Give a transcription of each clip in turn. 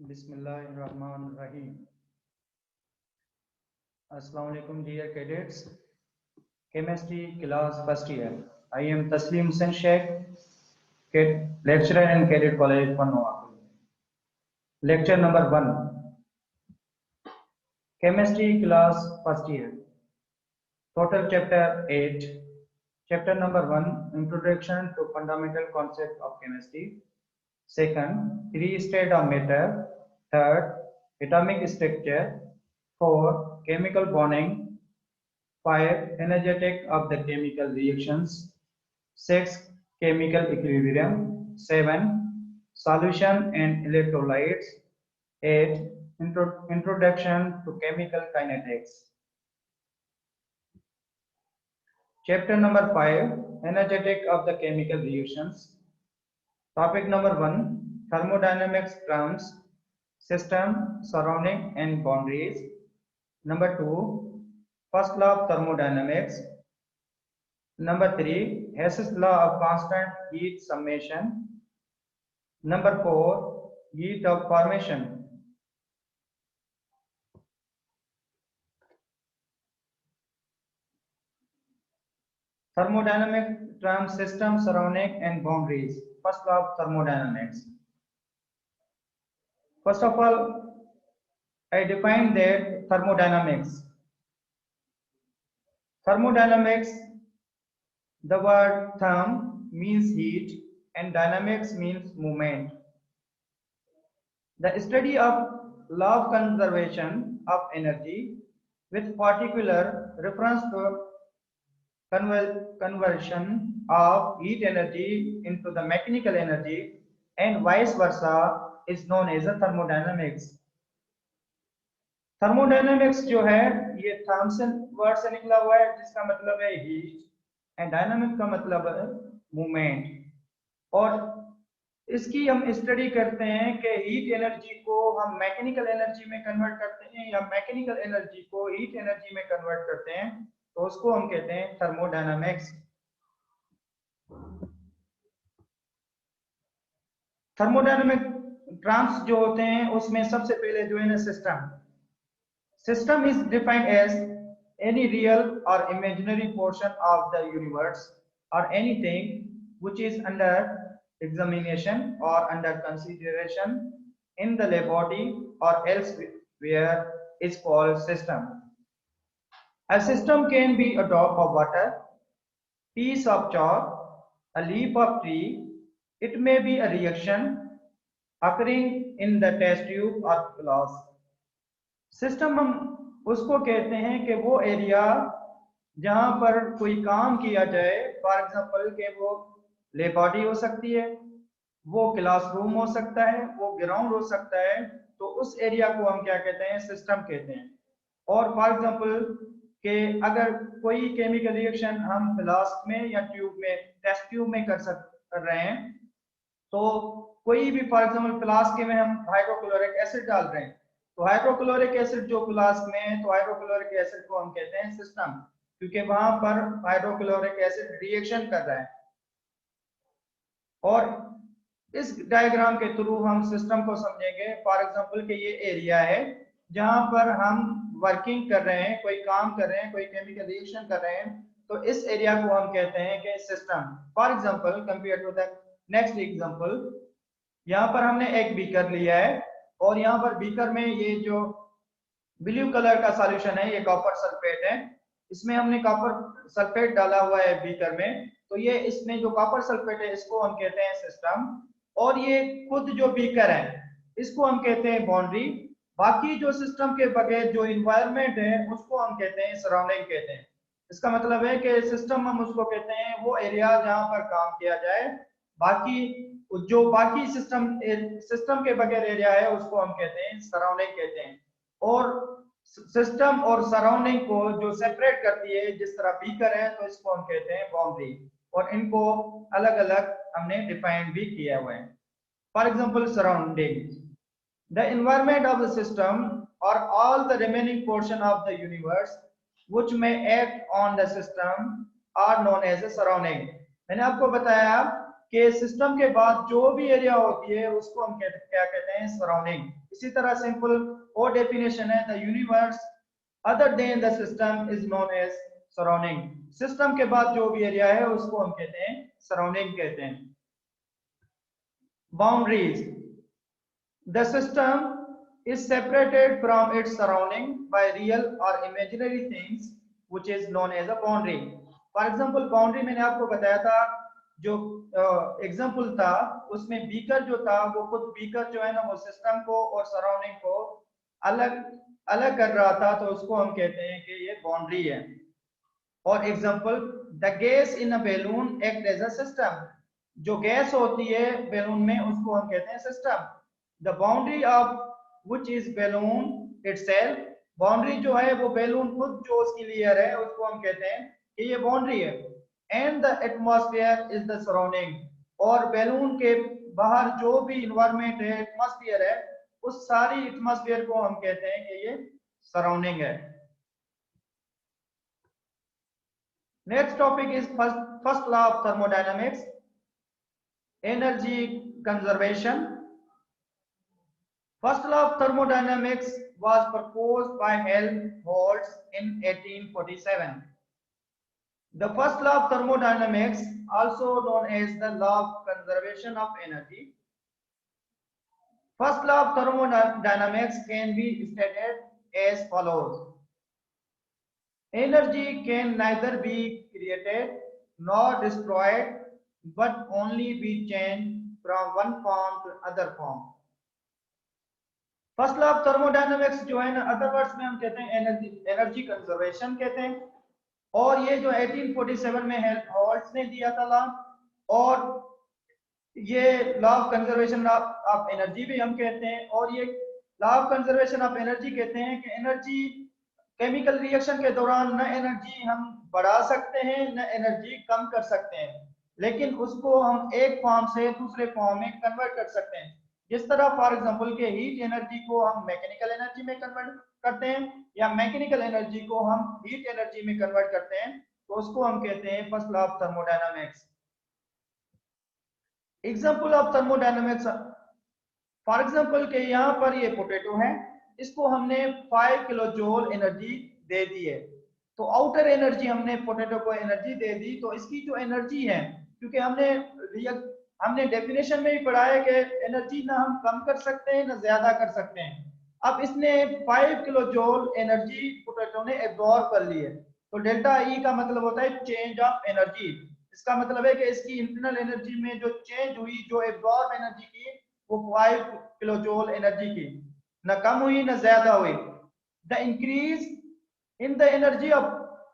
Bismillahirrahmanirrahim. Assalamu alaikum dear cadets. Chemistry class first year. I am Taslim Hussain Sheikh, lecturer in Cadet College, Pannoa. Lecture number 1. Chemistry class first year. Total chapter 8. Chapter number 1. Introduction to fundamental concept of chemistry. Second, 3 state of matter. Third, atomic structure. 4. Chemical bonding. 5. Energetic of the chemical reactions. 6. Chemical equilibrium. 7. Solution and electrolytes. 8. Introduction to chemical kinetics. Chapter number 5. Energetic of the chemical reactions. Topic number 1. Thermodynamics terms. System, surrounding and boundaries. Number 2. First law of thermodynamics. Number 3. Hess's law of constant heat summation. Number 4. Heat of formation. Thermodynamic terms, system, surrounding and boundaries. First law of thermodynamics. First of all, I define that thermodynamics. Thermodynamics, the word therm means heat and dynamics means movement. The study of law of conservation of energy with particular reference to conversion of heat energy into the mechanical energy and vice versa is known as a thermodynamics. Thermodynamics जो है ये Thompson word से निकला हुआ है जिसका मतलब है हीट एंड डायनामिक का मतलब है मूवमेंट। और इसकी हम स्टडी करते हैं कि हीट एनर्जी को हम मैकेनिकल एनर्जी में कन्वर्ट करते हैं या मैकेनिकल एनर्जी को हीट एनर्जी में कन्वर्ट करते हैं, तो उसको हम कहते हैं थर्मोडायनामिक्स। थर्मोडायनामिक टर्म्स जो होते हैं उसमें सबसे पहले जो है ना system is defined as any real or imaginary portion of the universe or anything which is under examination or under consideration in the laboratory or elsewhere is called system. A system can be a drop of water, piece of chalk, a leaf of tree. It may be a reaction occurring in the test tube or glass. System हम उसको कहते हैं कि वो area जहां पर कोई काम किया जाए, फॉर एग्जांपल के वो लेबॉरेटरी हो सकती है, वो क्लासरूम हो सकता है, वो ग्राउंड हो सकता है, तो उस एरिया को हम क्या कहते हैं, सिस्टम कहते हैं। और फॉर एग्जांपल कि अगर कोई केमिकल रिएक्शन हम फ्लास्क में या ट्यूब में टेस्ट ट्यूब में कर रहे हैं, तो कोई भी फॉर एग्जांपल फ्लास्क में हम हाइड्रोक्लोरिक एसिड डाल रहे हैं, तो हाइड्रोक्लोरिक एसिड जो फ्लास्क में है, तो हाइड्रोक्लोरिक एसिड को हम कहते हैं सिस्टम, क्योंकि वहां पर हाइड्रोक्लोरिक एसिड रिएक्शन कर रहा है। और इस डायग्राम के थ्रू हम सिस्टम को समझेंगे। फॉर एग्जांपल कि ये एरिया है जहां पर हम वर्किंग कर रहे हैं, कोई काम कर रहे हैं, कोई केमिकल रिएक्शन कर रहे हैं, तो इस एरिया को हम कहते हैं कि system. For example compare to the next example, यहाँ पर हमने एक बीकर लिया है और यहाँ पर बीकर में ये जो ब्लू कलर का सॉल्यूशन है ये कॉपर सल्फेट है, इसमें हमने कॉपर सल्फेट डाला हुआ है बीकर में, तो ये इसमें जो कॉपर सल्फेट है इसको हम कहते हैं सिस्टम। और ये खुद जो बीकर है इसको हम कहते हैं बाउंड्री। बाकी जो सिस्टम के बगैर जो इन्वायरमेंट है उसको हम कहते हैं सराउंडिंग कहते हैं। इसका मतलब है कि सिस्टम हम उसको कहते हैं वो एरिया जहां पर काम किया जाए, बाकी जो बाकी सिस्टम के बगैर एरिया है उसको हम कहते हैं सराउंडिंग कहते हैं। और सिस्टम और सराउंडिंग को जो सेपरेट करती है, जिस तरह बीकर है तो इसको हम कहते हैं बाउंड्री, और इनको अलग अलग हमने डिफाइन भी किया हुआ है। For example surrounding, the environment of the system और all the remaining portion of the universe which में act on the system are known as a surrounding. मैंने आपको बताया कि सिस्टम के बाद जो भी एरिया होती है उसको हम क्या कहते हैं, सराउंडिंग। इसी तरह सिंपल और डेफिनेशन है, the universe other than the system is known as surrounding. System के बाद जो भी एरिया है उसको हम कहते हैं सराउंडिंग कहते हैं। Boundaries, the system is separated from its surrounding by real or imaginary things which is known as a boundary. For example, boundary मैंने आपको बताया था, जो एग्जांपल था उसमें बीकर जो था वो खुद बीकर जो है ना वो सिस्टम को और सराउंडिंग को अलग अलग कर रहा था, तो उसको हम कहते हैं कि ये बाउंड्री है। और example, the gas in a balloon act as a system, जो गैस होती है बैलून में उसको हम कहते हैं system. The boundary of which is balloon itself, boundary जो है वो बैलून खुद जो उसकी लेयर है उसको हम कहते हैं कि ये बाउंड्री है। And the atmosphere is the surrounding, और बैलून के बाहर जो भी इन्वायरमेंट है, एटमॉस्फेयर है, उस सारी एटमॉस्फेयर को हम कहते हैं कि ये सराउंडिंग है। Next topic is first law of thermodynamics, energy conservation. First law of thermodynamics was proposed by Helmholtz in 1847. The first law of thermodynamics, also known as the law of conservation of energy. First law of thermodynamics can be stated as follows. Energy can neither be created nor destroyed, but only be changed from one form to another form. First law of thermodynamics जो है ना, other words में हम कहते हैं energy conservation कहते हैं। और ये जो 1847 में हेल्महोल्ट्ज ने दिया था लॉ, और ये law of conservation of energy भी हम कहते हैं। और ये law of conservation of energy कहते हैं कि एनर्जी केमिकल रिएक्शन के दौरान न एनर्जी हम बढ़ा सकते हैं न एनर्जी कम कर सकते हैं, लेकिन उसको हम एक फॉर्म से दूसरे फॉर्म में कन्वर्ट कर सकते हैं। जिस तरह फॉर एग्जांपल के हीट एनर्जी को हम मैकेनिकल एनर्जी में कन्वर्ट करते हैं, या मैकेनिकल एनर्जी को हम हीट एनर्जी में कन्वर्ट करते हैं, तो उसको हम कहते हैं first law of thermodynamics. Example of thermodynamics, for example के यहाँ पर ये पोटैटो है, इसको हमने 5 किलो जूल एनर्जी दे दी है, तो आउटर एनर्जी हमने पोटैटो को एनर्जी दे दी, तो इसकी जो एनर्जी है, क्योंकि हमने डेफिनेशन में भी पढ़ा है कि एनर्जी ना हम कम कर सकते हैं ना ज्यादा कर सकते हैं। अब इसने 5 किलो जूल एनर्जी पोटैटो ने एब्जॉर्ब कर ली है, तो डेल्टा ई का मतलब होता है चेंज ऑफ एनर्जी। इसका मतलब है कि इसकी इंटरनल एनर्जी में जो चेंज हुई, जो एब्जॉर्ब एनर्जी की, वो 5 किलो जूल एनर्जी की, ना कम हुई ना ज्यादा हुई। The increase in the energy of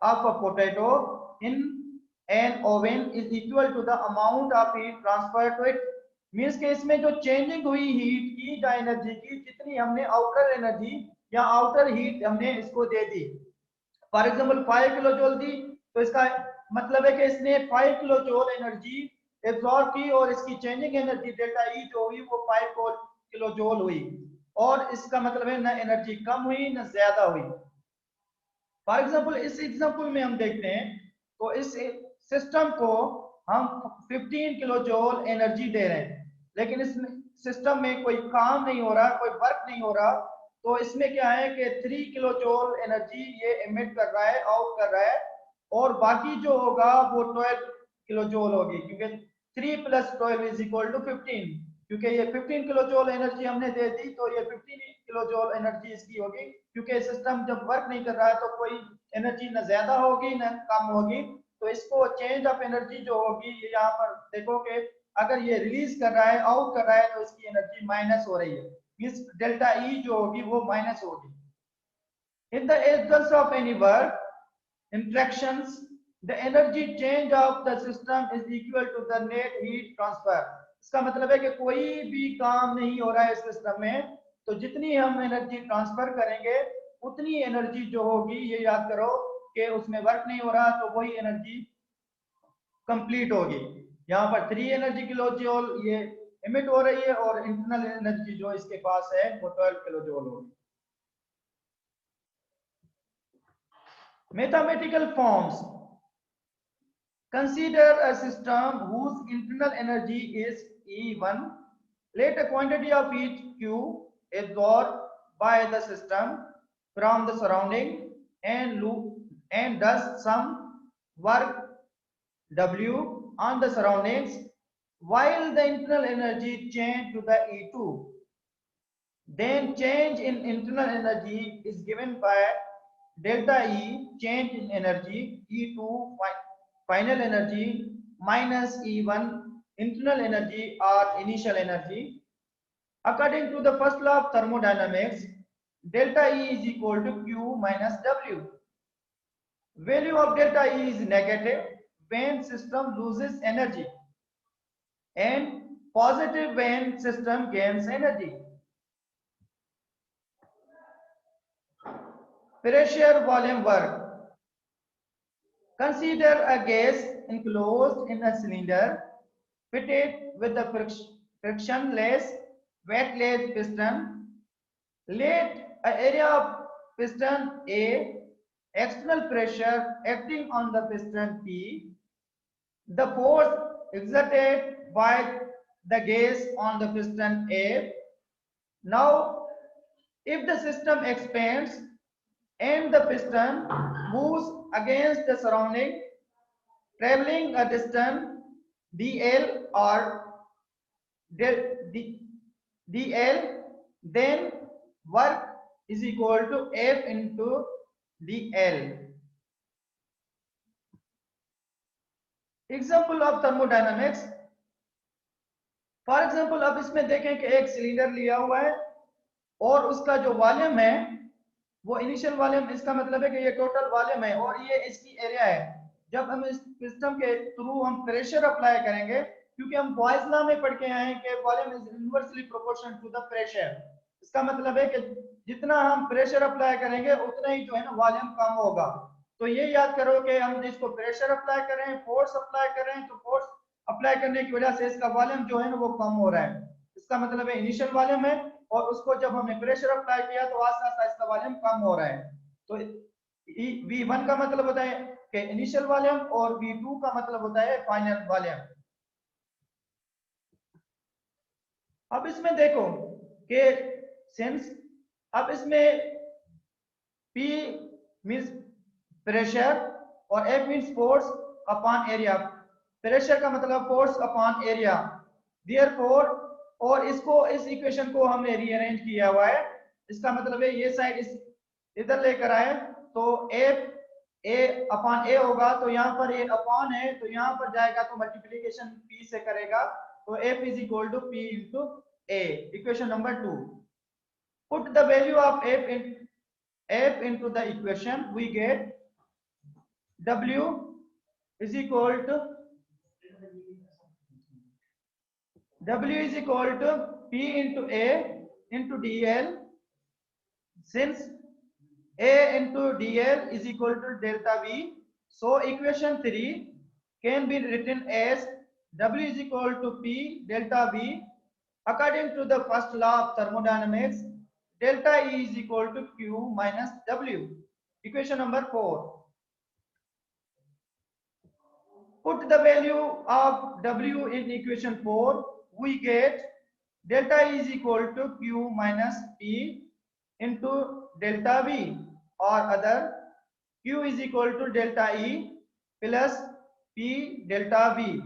a potato in an oven is equal to the amount of heat transferred to it, means के इसमें जो चेंजिंग हुई हीट की या एनर्जी की, जितनी हमने आउटर एनर्जी या आउटर हीट हमने इसको दे दी। फॉर एग्जांपल 5 किलो जूल दी, तो इसका मतलब है कि इसने 5 किलो जूल एनर्जी एब्जॉर्ब की, और इसकी चेंजिंग एनर्जी डेल्टा ई जो हुई वो 5 किलो जूल हुई, और इसका मतलब है ना एनर्जी कम हुई ना ज्यादा हुई। फॉर एग्जांपल इस एग्जांपल में हम देखते हैं, तो इस सिस्टम को हम 15 किलो जूल एनर्जी दे रहे हैं, लेकिन इस सिस्टम में कोई काम नहीं हो रहा, कोई वर्क नहीं हो रहा, तो इसमें क्या है कि 3 किलो जूल एनर्जी ये एमिट कर रहा है, आउट कर रहा है, और बाकी जो होगा वो 12 किलो जूल होगी, क्योंकि 3 + 12 = 15, क्योंकि ये 15 किलो जूल एनर्जी हमने दे दी, तो ये 15 किलो जूल एनर्जी इसकी होगी, क्योंकि सिस्टम जब वर्क नहीं कर रहा है तो कोई एनर्जी ना ज्यादा होगी ना कम होगी। तो इसको चेंज ऑफ एनर्जी जो होगी, ये यहाँ पर देखो कि अगर ये रिलीज कर रहा है, आउट कर रहा है, तो इसकी एनर्जी माइनस हो रही है, मींस डेल्टा ई जो होगी वो माइनस होगी। In the absence of any work interactions, the energy change of the system is equal to the net heat transfer. इसका मतलब है कि कोई भी काम नहीं हो रहा है इस सिस्टम में, तो जितनी हम एनर्जी ट्रांसफर करेंगे उतनी एनर्जी जो होगी, ये याद करो कि उसमें वर्क नहीं हो रहा, तो वही एनर्जी कंप्लीट होगी। यहाँ पर 3 एनर्जी किलो जूल ये एमिट हो रही है, और इंटरनल एनर्जी जो इसके पास है वो 12 किलो जूल होगी। Mathematical forms, Consider a system whose internal energy is E1. Let a quantity of heat Q absorbed by the system from the surrounding and does some work W on the surroundings while the internal energy change to the E2. Then change in internal energy is given by delta E, change in energy, E2 final energy minus E1 internal energy or initial energy. According to the first law of thermodynamics, delta E is equal to Q minus W. Value of delta E is negative when system loses energy and positive when system gains energy. Pressure volume work. Consider a gas enclosed in a cylinder fitted with a frictionless weightless piston. Let an area of piston A, external pressure acting on the piston P, the force exerted by the gas on the piston A. Now, if the system expands and the piston moves against the surrounding, traveling a distance dl or dl, then work is equal to F into dl. Example of thermodynamics. For example अब इसमें देखें कि एक cylinder लिया हुआ है और उसका जो वॉल्यूम है वो इनिशियल वॉल्यूम, इसका मतलब है कि ये टोटल वॉल्यूम है और ये इसकी एरिया है. जब हम इस सिस्टम के थ्रू हम प्रेशर अप्लाई करेंगे, क्योंकि हम बॉयज लॉ में पढ़ के आए हैं कि volume is inversely proportional to the pressure. इसका मतलब है कि जितना हम प्रेशर अप्लाई करेंगे उतना ही जो है ना वॉल्यूम कम होगा. तो ये याद करो कि हम जिसको प्रेशर अप्लाई करें, फोर्स अप्लाई करें, तो फोर्स अप्लाई करने की वजह से इसका वॉल्यूम जो है ना वो कम हो रहा है. इसका मतलब है इनिशियल वॉल्यूम है और उसको जब हमने प्रेशर अप्लाई किया तो आस्ते आस्ते इसका वॉल्यूम कम हो रहा है. तो V1 का मतलब होता है कि इनिशियल वॉल्यूम और V2 का मतलब होता है फाइनल वॉल्यूम. अब इसमें देखो कि सिंस अब इसमें P मींस प्रेशर और F means force upon area. Pressure का मतलब फोर्स अपॉन एरिया. देयरफॉर और इसको इस इक्वेशन को हमने रीअरेंज किया हुआ है. इसका मतलब है ये साइड इस इधर लेकर आए तो F A अपॉन A होगा, तो यहाँ पर ये अपॉन है तो यहाँ पर जाएगा तो मल्टीप्लिकेशन P से करेगा तो F is equal to P into A. Equation number 2. Put the value of F into the equation, we get W is equal to P into A into dl. Since A into dl is equal to delta V, so equation 3 can be written as W is equal to P delta V. According to the first law of thermodynamics, delta E is equal to Q minus W. Equation number 4. Put the value of W in equation 4. We get delta E is equal to Q minus P into delta V, or other Q is equal to delta E plus P delta V.